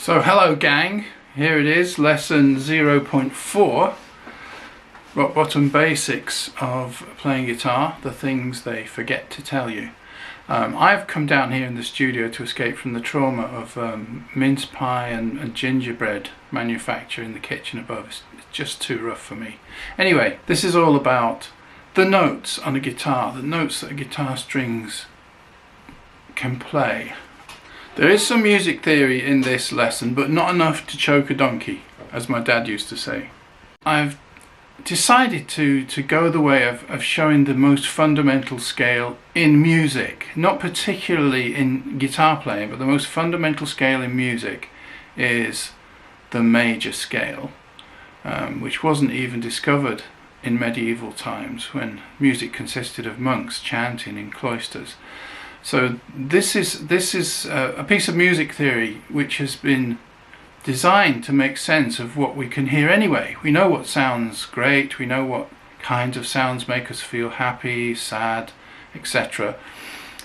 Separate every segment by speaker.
Speaker 1: So hello gang, here it is, lesson 0.4, rock bottom basics of playing guitar, the things they forget to tell you. I've come down here in the studio to escape from the trauma of mince pie and gingerbread manufacture in the kitchen above. It's just too rough for me. Anyway, this is all about the notes on a guitar, the notes that a guitar strings can play. There is some music theory in this lesson, but not enough to choke a donkey, as my dad used to say. I've decided to go the way of showing the most fundamental scale in music, not particularly in guitar playing, but the most fundamental scale in music is the major scale, which wasn't even discovered in medieval times when music consisted of monks chanting in cloisters. So this is a piece of music theory which has been designed to make sense of what we can hear anyway. We know what sounds great, we know what kinds of sounds make us feel happy, sad, etc.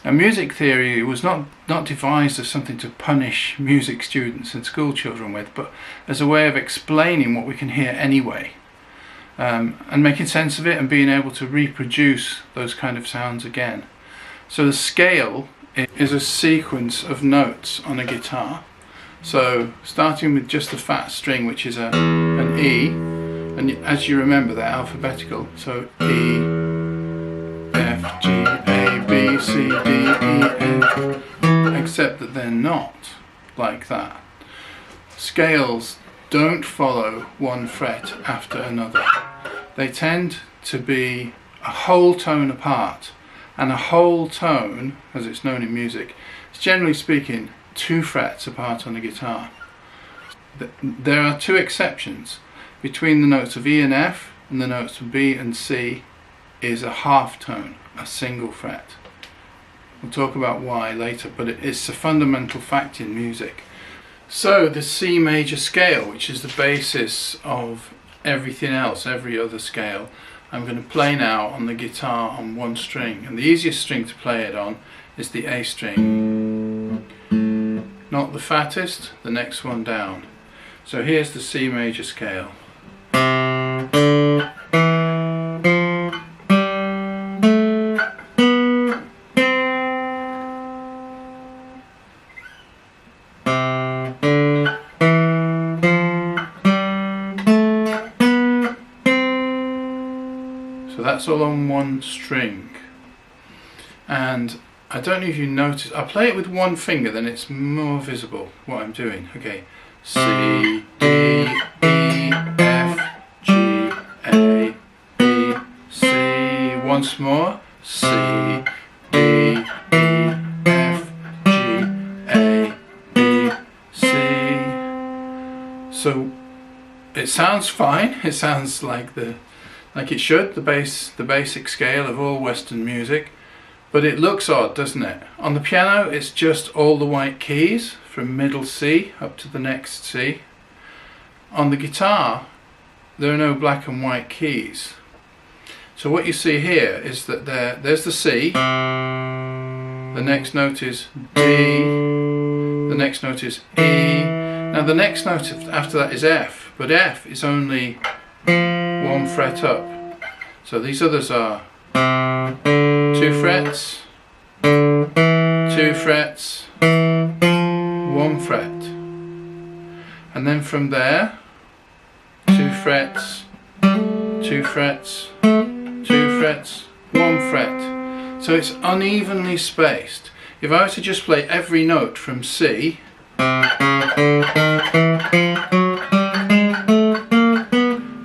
Speaker 1: And music theory was not devised as something to punish music students and school children with, but as a way of explaining what we can hear anyway, and making sense of it and being able to reproduce those kind of sounds again. So the scale is a sequence of notes on a guitar. So starting with just the fat string, which is an E, and as you remember they're alphabetical, so E, F, G, A, B, C, D, E, F, except that they're not like that. Scales don't follow one fret after another. They tend to be a whole tone apart. And a whole tone, as it's known in music, is generally speaking 2 frets apart on a guitar. There are 2 exceptions. Between the notes of E and F and the notes of B and C is a half tone, a single fret. We'll talk about why later, but it's a fundamental fact in music. So the C major scale, which is the basis of everything else, every other scale, I'm going to play now on the guitar on one string, and the easiest string to play it on is the A string, not the fattest, the next one down. So here's the C major scale. So that's all on one string, and I don't know if you notice, I play it with one finger, then it's more visible what I'm doing. Okay, C, D, E, F, G, A, B, C. Once more, C, D, E, F, G, A, B, C. So it sounds fine. It sounds like it should, the basic scale of all Western music, but it looks odd, doesn't it? On the piano it's just all the white keys from middle C up to the next C. On the guitar there are no black and white keys. So what you see here is that there's the C, the next note is D, the next note is E. Now the next note after that is F, but F is only 1 fret up. So these others are 2 frets, 2 frets, 1 fret. And then from there, 2 frets, 2 frets, 2 frets, 1 fret. So it's unevenly spaced. If I were to just play every note from C,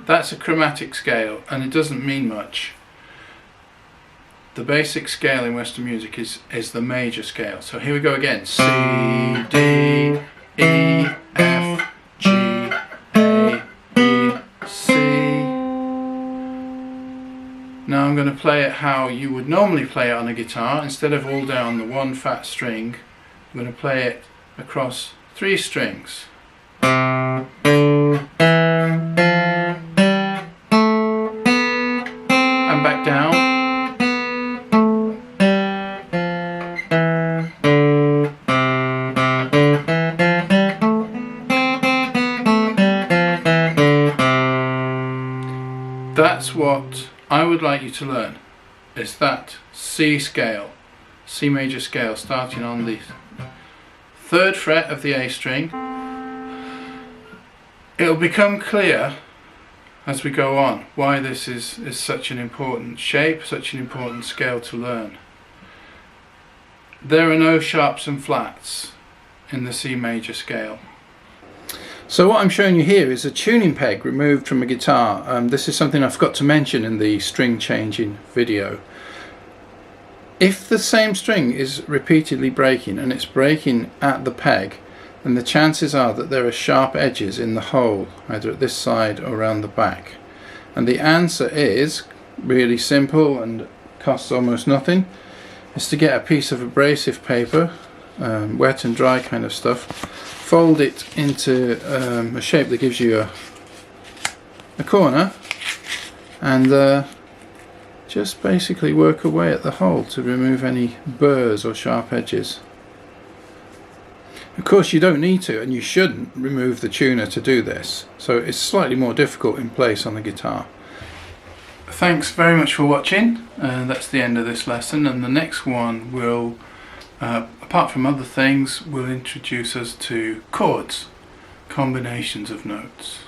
Speaker 1: that's a chromatic scale, and it doesn't mean much. The basic scale in Western music is the major scale. So here we go again. C, D, E, F, G, A, B, C. Now I'm going to play it how you would normally play it on a guitar. Instead of all down the one fat string, I'm going to play it across 3 strings. And back down. that's what I would like you to learn, is that C scale, C major scale, starting on the 3rd fret of the A string. It'll become clear as we go on why this is such an important shape, such an important scale to learn. There are no sharps and flats in the C major scale. So what I'm showing you here is a tuning peg removed from a guitar. This is something I forgot to mention in the string changing video. If the same string is repeatedly breaking, and it's breaking at the peg, then the chances are that there are sharp edges in the hole, either at this side or around the back. And the answer is really simple and costs almost nothing. Is to get a piece of abrasive paper, wet and dry kind of stuff, fold it into a shape that gives you a corner, and just basically work away at the hole to remove any burrs or sharp edges. Of course you don't need to, and you shouldn't remove the tuner to do this, so it's slightly more difficult in place on the guitar. Thanks very much for watching. That's the end of this lesson, and the next one will, apart from other things, will introduce us to chords, combinations of notes.